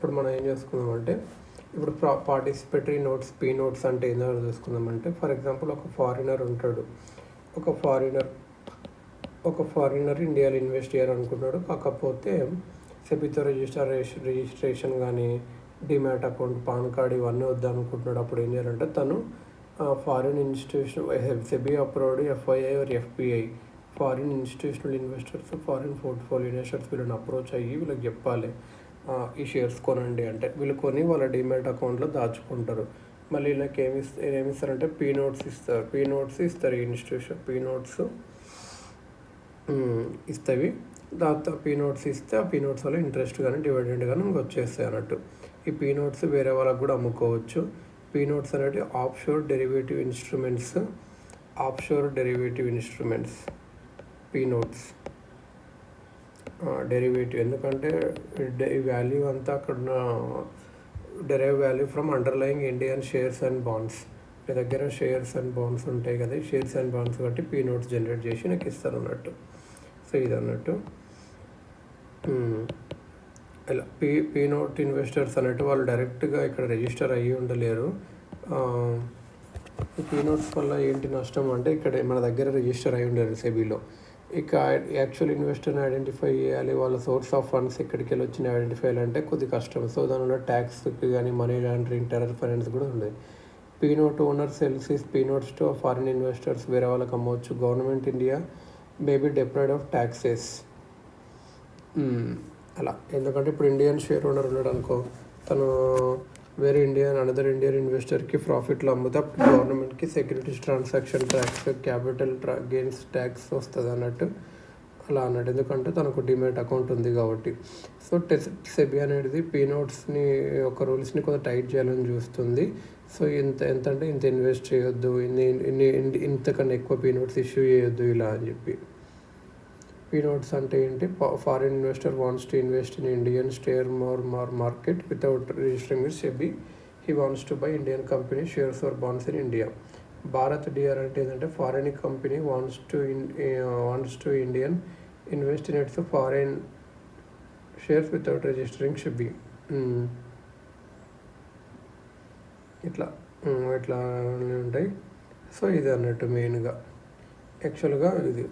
ఇప్పుడు మనం ఏం చేసుకుందామంటే ఇప్పుడు పార్టిసిపేటరీ నోట్స్ పీ నోట్స్ అంటే ఏందో చూసుకుందామంటే, ఫర్ ఎగ్జాంపుల్ ఒక ఫారినర్ ఉంటాడు. ఒక ఫారినర్ ఇండియాలో ఇన్వెస్ట్ చేయాలనుకుంటున్నాడు. కాకపోతే సెబీతో రిజిస్ట్రేషన్ కానీ డిమాట్ అకౌంట్, పాన్ కార్డ్ ఇవన్నీ వద్దనుకుంటున్నాడు. అప్పుడు ఏం చేయాలంటే తను foreign institution SEBI approved FII or FPI foreign institutional investors, foreign portfolio investors వీళ్ళని అప్రోచ్ అయ్యి వీళ్ళకి చెప్పాలి ఈ షేర్స్ కొనండి అంటే. వీళ్ళు కొని వాళ్ళ డిమాట్ అకౌంట్లో దాచుకుంటారు. మళ్ళీ వీళ్ళకి ఏమిస్తారంటే పీ నోట్స్ ఇస్తారు. ఈ ఇన్స్టిట్యూషన్ పీ నోట్స్ ఇస్తాయి. దాంతో పీ నోట్స్ ఇస్తే ఆ పీ నోట్స్ వల్ల ఇంట్రెస్ట్ కానీ డివిడెండ్ కానీ మనకు వచ్చేస్తాయి అన్నట్టు. ఈ పీ నోట్స్ వేరే వాళ్ళకి కూడా అమ్ముకోవచ్చు. పీ నోట్స్ అనేవి offshore derivative instruments P notes derivative. ఎందుకంటే ఈ వాల్యూ అంతా అక్కడ derive value from underlying Indian shares and bonds. మీ దగ్గర షేర్స్ అండ్ బాండ్స్ ఉంటాయి కదా, షేర్స్ అండ్ బాండ్స్ బట్టి పీ నోట్స్ జనరేట్ చేసి నాకు ఇస్తారు అన్నట్టు. సో ఇది అన్నట్టు ఇలా పీ నోట్ ఇన్వెస్టర్స్ అన్నట్టు వాళ్ళు డైరెక్ట్గా ఇక్కడ రిజిస్టర్ అయ్యి ఉండలేరు. ఈ పీ నోట్స్ వల్ల ఏంటి నష్టం అంటే, ఇక్కడ మన దగ్గర రిజిస్టర్ అయ్యి ఉండరు సెబీలో. ఇక యాక్చువల్ ఇన్వెస్టర్ని ఐడెంటిఫై చేయాలి, వాళ్ళ సోర్స్ ఆఫ్ ఫండ్స్ ఎక్కడికి వెళ్ళి వచ్చిన ఐడెంటిఫై చేయాలంటే కొద్ది కష్టం. సో దానివల్ల ట్యాక్స్కి కానీ మనీ లాండరింగ్, టెర్రర్ ఫైనాన్స్ కూడా ఉంది. P note owner sells is P notes to foreign investors, వేరే వాళ్ళకి అమ్మవచ్చు. Government India may be deprived of taxes. అలా, ఎందుకంటే ఇప్పుడు ఇండియన్ షేర్ ఓనర్ ఉన్నాడు అనుకో, తను వేరే అనదర్ ఇండియన్ ఇన్వెస్టర్కి ప్రాఫిట్లో అమ్ముతే అప్పుడు గవర్నమెంట్కి securities transaction tax, capital gains tax వస్తుంది అన్నట్టు. అలా అన్నట్టు, ఎందుకంటే తనకు డిమాట్ అకౌంట్ ఉంది కాబట్టి. సో సెబీ అనేది పీ నోట్స్ని ఒక రూల్స్ని కొంచెం టైట్ చేయాలని చూస్తుంది. సో ఎంత అంటే ఇంత ఇన్వెస్ట్ చేయొద్దు, ఇంతకన్నా ఎక్కువ పీ నోట్స్ ఇష్యూ చేయొద్దు ఇలా అని చెప్పి. పీ నోట్స్ అంటే ఏంటి? Foreign investor wants to invest in Indian share market without registering with SEBI. He wants to buy Indian company shares or bonds in India. Bharat DR అంటే ఏంటంటే foreign company wants to Indian invest in its foreign shares without registering SEBI. ఇట్లా ఉంటాయి. So ఇది అన్నట్టు మెయిన్గా యాక్చువల్గా ఇది.